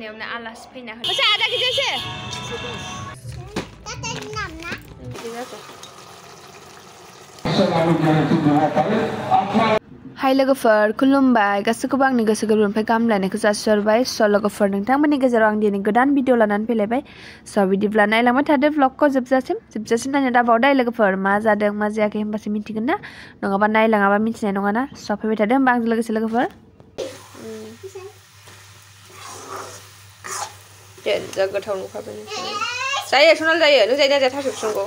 सुनायावनो आलासि फैना हो मसा आदा गिदिरसो हाय लोगोफोर खुलुमबाय गासैखौबो आंनि गोसो गोरबोनिफ्राय गाहाम हामलायनायखौ जासिहरबाय स' लोगोफोर नोंथांमोननि गेजेराव आं दिनै गोदान भिडिअ लानानै फैलायबाय स' बिदिब्ला नायलांबाय थादो व्लगखौ जोबजासिम नायनो दाबावदो लोगोफोर मा जादों मा जायाखै होनबासो मिन्थिगोन ना नङाबा नायलाङाबा मिन्थिनाय नङा ना स' फैबाय थादो होमबा आंजों लोगोसे लोगोफोर जा गोथाव नुखाबाय जायो सनाल जायो नों जायोना जाया थास' बिसंखौ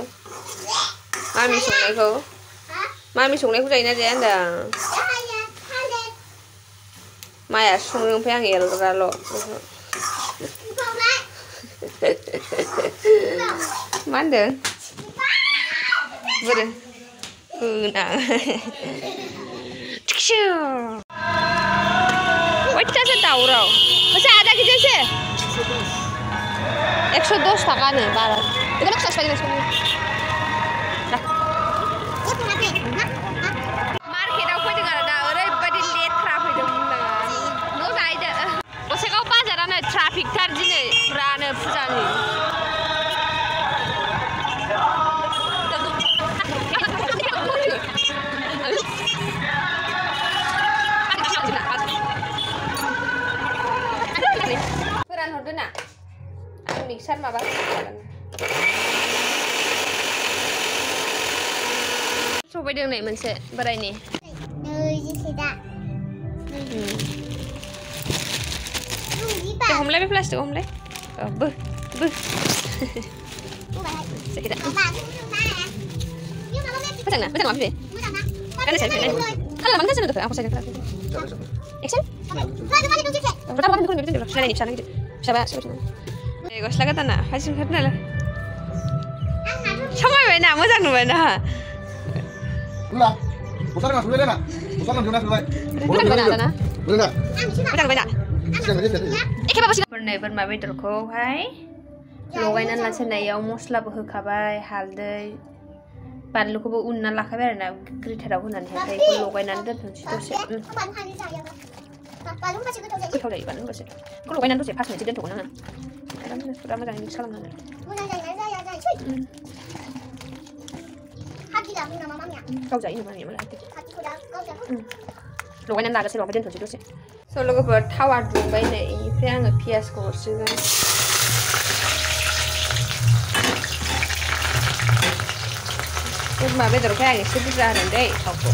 मामि संनायखौ जायोना जाया होनदां माया सङो ओमफ्राय आं एरग्राल' मा होनदों बोरो होना अयथासार दावराव मसा आदा गिदिरसो 110 थाखानो बारा बेखौनो खुसा बायगोन मार्केटाव फैदों आरो दा ओरैबायदि लेथ्रा फैदों न' जाहैदो गसाइगाव बाजारानो ट्राफिकथार दिनै फुरानो फुजानि फोरानहरदो ना आं मिक्सार माबा सबायदों नै मोनसे बोरायनि हमलाय बे प्लास्टिक हमलाय बो मोजां मा फैबाय गाननो साइड फैबाय खालाम मानो साइड आंखौ साइड खालाम एक्सन फिसाबा गस्ला गोदाना हासिम खारनालाय समायबायना मोजां नुबायना बोरमा बेदरखौहाय लगायनानै लानोसैनायाव मस्लाबो होखाबाय हालदै बानलुखौबो उनना लाखाबाय आरोना ग्रेटाराव होनानैहाय बेखौ लगायनानै दोनथ'नोसै दसे गोथाव जायो बानलु होबासो बेखौ लगायनानै दसे 5 मिनिटसो दोनथ'गोन आङो फुरा मोजाङै मिक्स खालामनानै गाव जायो नामा मामिया मालाय लगायनानै लागोसै ओमफ्राय दोनथ'नोसै दसे स' लोगोफोर थावा दुंबाय नै बेनिफ्राय आङो पियासखौ हरसिगोन बोरमा बेदरखाय आं एसे बुरजा होदों दै थावखौ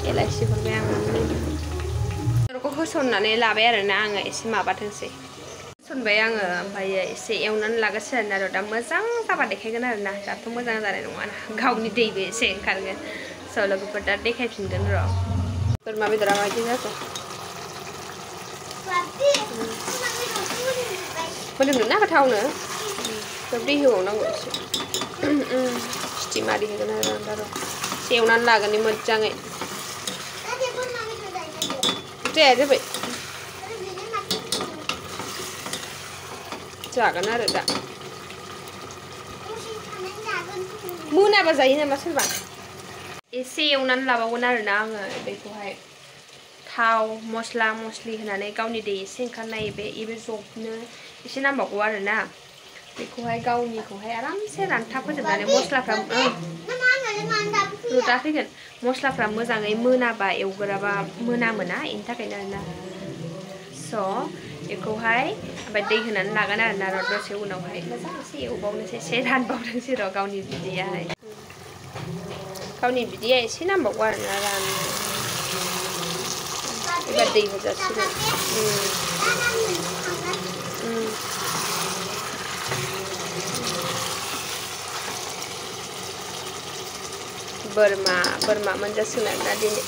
एलाइसि हरबाय आं बेदरखौ होसननानै लाबाय आरोना आङो एसे माबाथोंसै होसनबाय आङो ओमफ्राय एसे एवनानै लागोसै आरोना दा मोजां जाबा देखायगोन आरोना दाथ' मोजां जानाय नङा गावनि दैबो एसे ओंखारगोन स' लोगोफोर दा देखायफिनगोन र' बोरमा बेदरा माबायदि जाखो मोदोमनो ना गोथावनो दै होबावनांगौ एसे सिटि मारि होगोन आरो आं दा र' एसे एवनानै लागोन मोजाङै जाया जाबाय जागोन आरो दा मोनाबा जायो नामा सोरबा एसे एवनानै लाबावगोन आरोना आङो बेखौहाय थाव मस्ला मस्लि होनानै गावनि दै एसे ओंखारनाय बे जबनो एसे नांबावगौ आरोना बेखौहाय गावनिखौहाय आरामसे रानथाब होजोबनानै मस्लाफ्रा रुदा फैगोन मस्लाफ्रा मोजाङै मोनाबा एवगोराबा मोनामोना बेनि थाखायनो आरोना स' बेखौहाय ओमफ्राय दै होनानै लागोन आरोना र' दसे उनावहाय मोजां एसे एवबावनोसै एसे रानबावनोसै र' गावनि बिदैयाहाय गावनि बिदैया एसे नांबावगौ आरोना राननो एबार दै होजासिगोन बोरमा मोनजासिगोन आरोना दिनै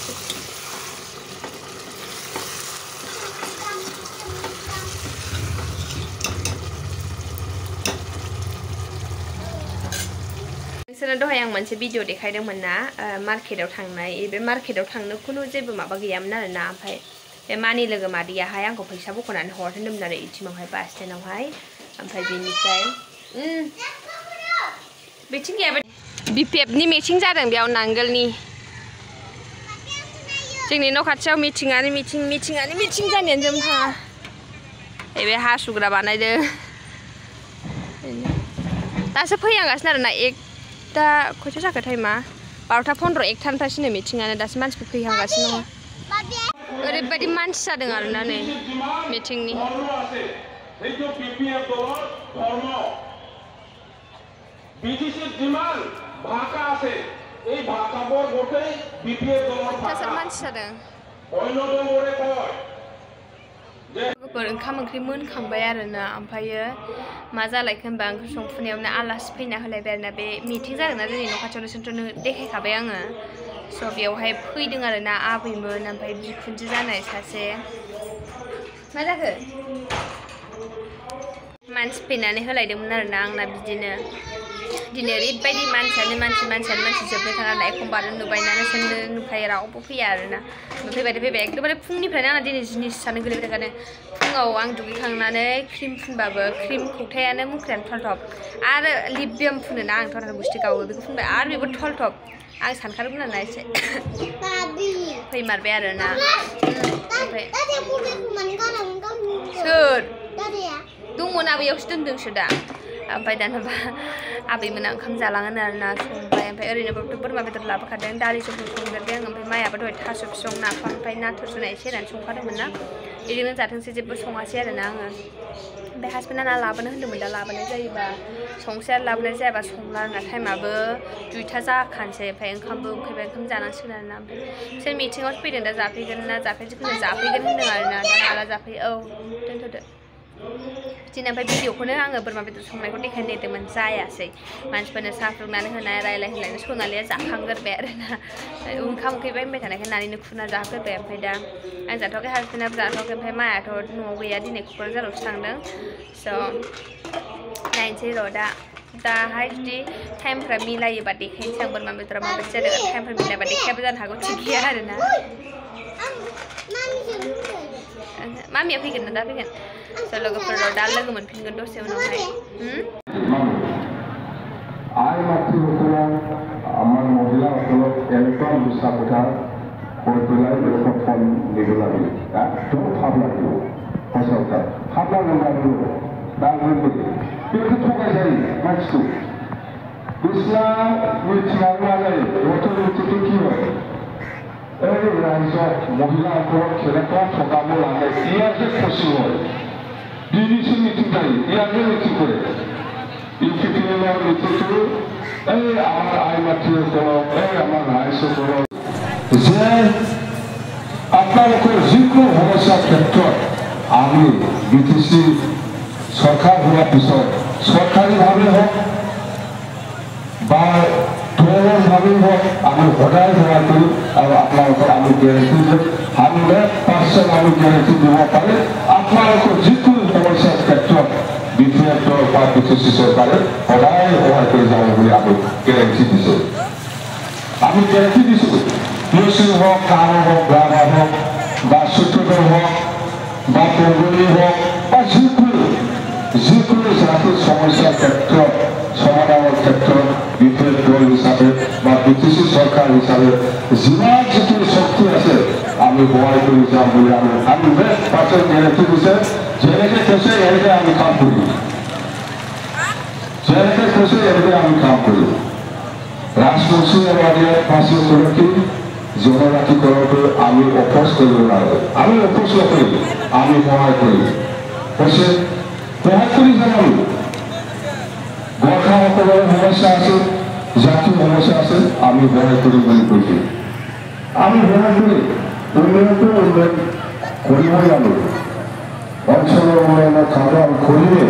नोंसोरनो दहाय आं मोनसे भिडिअ देखायदोंमोन ना मार्केटाव थांनाय बे मार्केटाव थांनो खुनु जेबो माबा गैयामोन आरोना ओमफ्राय बे मानि लोगो मादैयाहाय आंखौ फैसा बख'नानै हरनो होनदोंमोन आरो एटिएमआवहाय बास स्टेन्डआवहाय ओमफ्राय बेनिफ्राय मिटिं गैयाबा BPFनि मिटिं जादों बेयाव नांगोलनि जोंनि न' खाथियाव मिटिङानो मिटिं जानायानो जों थाङा बे हासुग्रा बानायदों दासो फैहांगासिनो आरोना एकथा खयथा जाखो टाइमा 12:15 एकथानिफ्रायसो मिटिङानो दासो मानसिफोर फैहांगासिनो दङ ओरैबायदि मानसि जादों आरोना नै मिटिंनि मानसि जादों ओंखाम ओंख्रि मोनखांबाय आरोना ओमफ्रायो मा जालायखो होनबा ओंख्रि संफुनायावनो आलासि फैना होलायबाय आरोना बे मिटिं जादोंना जोंनि न' खाथियावनो नोंसोरथ' देखायखाबाय आङो स' बेयावहाय फैदों आरोना आबैमोन ओमफ्राय बिखुनजो जानाय सासे मा जाखो मानसि फैनानै होलायदोंमोन आरोना आंना बिदिनो दिनै ओरैबायदि मानसियानो मानसि जोबनो थाङा आरोना एखमबा नुबायना नोंसोरनो नुखायो रावबो फैया आरोना फैबाय एकदमबारे फुंनिफ्रायनो आंना दिनै जिनिसानो गोलैबाय थाखादों फुङाव आं दुगैखांनानै क्रिम फुनबाबो क्रिम खौथायानो मुख्रायानो थलथब आरो लिप बाम फुनोना आंथ' गुस्थि गावो बेखौ फुनबाय आरो बेबो थलथब आं सानखादोंमोन आरोना एसे फैमारबाय आरोना ओमफ्राय सोर दंमोन आबैयावसो दोनदोंसो दा ओमफ्राय दानबा आबैमोना ओंखाम जालाङोनो आरोना संबाय ओमफ्राय ओरैनोबाबोथ' बोरमा बेदर लाबोखादों दालि जहल संदेरदों ओमफ्राय माइयाबो दहाय थास' बिसं नाफाम ओमफ्राय नाथुर जुनाय एसे होनानै संखादोंमोन ना बेजोंनो जाथोंसै जेबो सङासै आरोना आङो ओमफ्राय हासबेन्डआ ना लाबोनो होन्दोंमोन दा लाबोनाय जायोबा संसै आरो लाबोनाय जायाबा संला आरोना टाइमाबो 2टा जाखानोसै ओमफ्राय ओंखामबो उखैबाय ओंखाम जानांसिगोन आरोना ओमफ्राय बिसोर मिटिङावसो फैदों दा जाफैगोन ना जाफैगोन जाफैगोन होन्दों आरोना दा माला जाफैयो औ दोनथ'दो बिदिनो ओमफ्राय भिडिअखौनो आङो बोरमा बेदर संनायखौ देखायनो नागिरदोंमोन जायासै मानसिफोरनो साहा फुदुंनानै होनाय रायलायहोनानै सनालिया जाखांगोरबाय आरोना ओंखाम उखैबाय होनबाय थानायखाय नानिनो खुरना जाहोगोरबाय ओमफ्य दा आं जाथ'वाखै हासबेन्डआबो जाथ'वाखै ओमफ्राय मायाथ' न'आव गैया दिनै क'क्राझारावसो थांदों स' नायनोसै र' दाहाय जुदि टाइमफ्रा मिलायोबा देखायनोसै आं बोरमा बेदरा माबायदि जादों टाइमफोर मिलायबा देखायाबो जानो हागौ थिग गैया आरोना मामिया फैगोन ना दा फैगोन स' लोगोफोराव दा लोगो मोनफिनगोन दसे उनावहाय आइ मातृসকলক আমাৰ মহিলাসকলক একদম বিশ্বাস কথা কৈ পেলাই তেওঁলোকক ফোন দিব লাগে একদম ভাব লাগিব সঁচা কথা ভাব লাগিব ডাঙৰকৈ কিন্তু ঠগাই যায় মাছটো বিছনা মিथिनानै যায় বছৰ মিथिটো কি হয় এই ৰাইজক মহিলাসকলক কেনেকুৱা ঠগাব লাগে ইয়াতে খুচি হয় ডিডিচি মিটিং যায় ইয়াতে মিটিং কৰে ইউপিপিএলৰ মিটিংটো এই আমাৰ আই মাতৃসকলক এই আমাৰ ৰাইজসকলক যে আপোনালোকৰ যিকোনো সমস্যাৰ ক্ষেত্ৰত আমি বিটিচি চৰকাৰ হোৱাৰ পিছত চৰকাৰীভাৱে হওক বা দলৰভাৱে হওক আমি সদায় সহায় কৰোঁ আৰু আপোনালোকৰ আমি গেৰেণ্টি 100% আমি গেৰেণ্টি দিব পাৰে আপোনালোকৰ যিকোনো সমস্যাৰ ক্ষেত্ৰত BPF দল বা বিটিচি চৰকাৰে সদায় সহায় কৰি যাব বুলি আমি গেৰেণ্টি দিছোঁ আমি গেৰেণ্টি দিছোঁ পিএছচি হওক গাঁও হওক গ্ৰামা হওক বা চুট্টদল হওক বা বেংগলী হওক বা যিকোনো জাতিৰ সমস্যাৰ ক্ষেত্ৰত সমাধানৰ ক্ষেত্ৰত BPF দল হিচাপে বা বিটিচি চৰকাৰ হিচাপে যিমান যিখিনি শক্তি আছে আমি সহায় কৰি যাম বুলি আমি 100% গেৰেণ্টি দিছে যেনেকৈ কৈছে এনেকৈ আমি কাম কৰিম যেনেকৈ কৈছে এনেকৈ আমি কাম কৰিম ৰাজবংশী আৰু আদিবাসী গৰাকী জনজাতি কৰাটো আমি অপোজ কৰিব নালাগে আমি অপোজ নকৰিম আমি সহায় কৰিম কৈছে সহায় কৰি যাম আমি গোৰ্খাসকলৰ সমস্যা আছে জাতিৰ সমস্যা আছে আমি সহায় কৰিম বুলি কৈছোঁ আমি সহায় কৰি উন্নয়নটো উন্নয়ন কৰিবই আমি অঞ্চলৰ উন্নয়নৰ কাম কৰিলে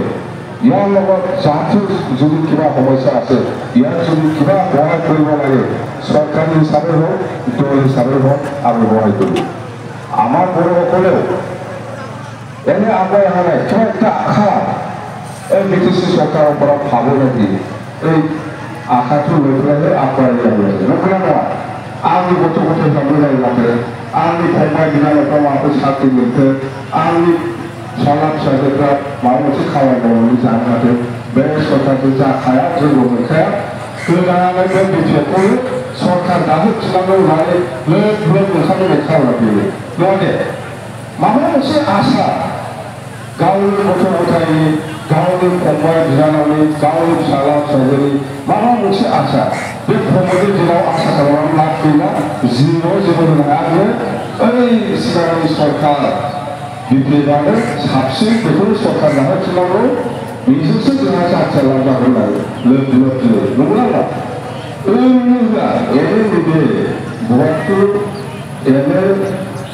ইয়াৰ লগত জাতিৰ যদি কিবা সমস্যা আছে ইয়াৰ যদি কিবা সহায় কৰিব লাগে চৰকাৰী হিচাপে হওক দল হিচাপে হওক আমি সহায় কৰিম আমাৰ বড়োসকলেও এনে আগুৱাই অহা নাই কিবা একটা আশা এই বিটিচি চৰকাৰৰ পৰা ভাব নেকি এই আশাটো লৈ পেলাইহে আগুৱাই যাব লাগে নকৰা নহয় आंनि गथ' गथाय जानो जायोब्लाथाय आंनि फंबाय बिनानावफ्रा माबाफोर साख्रि मोनथों आंनि फिसाला फिसाजोफ्रा माबा मोनसे खामानि मावनानै जानो हाथों बे सरकारखौ जाखाया जोंबो मोनखाया गोदानानै बे बिटिआरखौ सरकार दाहोफिननांगौ होननानै लोब लोब ओंखारनाय खालामना फैयो नङा दे माबा मोनसे आसा गावनि गथ' गथायनि गावनि फंबाय बिनानावनि गावनि फिसाला फिसाजोनि माबा मोनसे आसा बे फंबायनि दिनाव आसा खालामनानै लाब गैला जिर' जेबो होनो हाया ओइ सिगांनि सरकार बिपिएफआनो साबसिन बेखौ सरकार दाहोफिननांगौ बेजोंसो जोंहा जाथिया जागोन आरो लोब लोब नंगौना नङा ओरैनो होआ एने बिदि बहायबो एने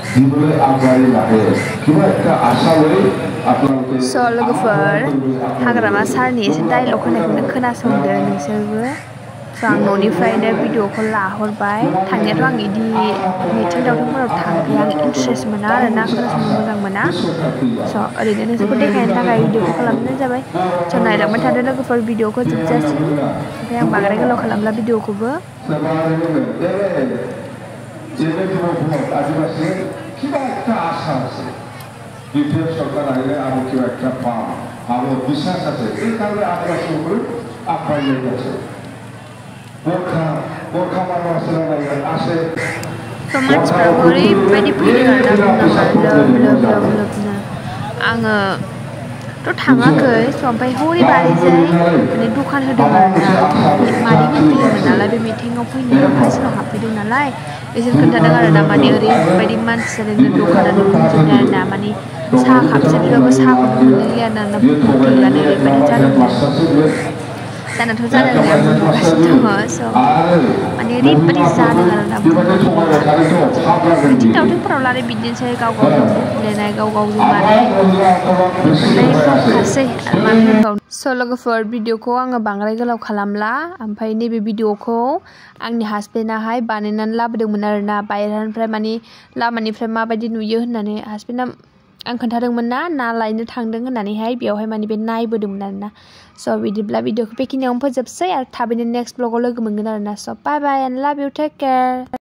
दिबो आगारि लादे किबा একটা आशा लই আপনাদের स' लोगोफोर हाग्रामा सारनि एसे डायलग होनायखौनो खोनासंदो नोंसोरबो स' आं न'निफ्रायनो भिडिअखौ लाहरबाय थांनायाथ' आं इदि मिथिं दावथिंफोराव थांखाया आं इन्ट्रेस्ट मोना आरोना खोनासंनो मोजां मोना स' ओरैनो नोंसोरखौ देखायनो थाखाय भिडिअखौ खालामनाय जाबाय स' नायलांबाय थादो लोगोफोर भिडिअखौ जोबजासिम ओमफ्राय आं बांद्राय गोलाव खालामला भिडिअखौबो কিবা একটা আশা আছে বিপিএফ সরকার আইলে আরো কিবা একটা পাম আরো বিশ্বাস আছে এই কারণে আদিবাসীগুলো আপ্যায়ন গেছে গোর্খা মানুষ আসে स' मानसिफ्राबो ओरैबायदि फैदों आरोना बुंनाङा लोब लोब लोब लोबनो आङोथ' थाङाखै स' ओमफ्राय हरैबारिजाय माने दखान होदों आरोना मादै फैदोंमोन नालाय बे मिटिङाव फैनायाव फार्स्टआव हाबफैदों नालाय बिसोर खोन्थादों आरोना माने ओरैबायदि मानसि जादों दखानानो बुंजोबदों आरोना माने साहा खापसेब्लाबो साहाखौनो मोनलोंलिया आरोना बुकिङानो ओरैबायदि जादोंमोन जानाथ' जादों होननानै आं बुंगासिनो दङ स' माने ओरैबायदि जादों आरोना मिथिं दावथिंफोराव बिदिनोसै गाव गावजों बुगिलायनाय गाव गावजों माने बेफोरलाय दंखासै आरो मानो होनबावनो स' लोगोफोर भिडिअखौ आङो बांद्राय गोलाव खालामला ओमफ्राय नैबे भिडिअखौ आंनि हासबेन्डआहाय बानायनानै लाबोदोंमोन आरोना बायह्रानिफ्राय माने लामानिफ्राय माबायदि नुयो होननानै हासबेन्डआ आं खोन्थादोंमोन ना लायनो थांदों होननानैहाय बेयावहाय माने बे नायबोदोंमोन आरोना स' बिदिब्ला भिडिअखौ बेखिनियावनो फोजोबसै आरो थाबैनो नेक्स्ट ब्लगाव लोगो मोनगोन आरोना स' बाय बाय एन्ड लाभ इउ टेक केयार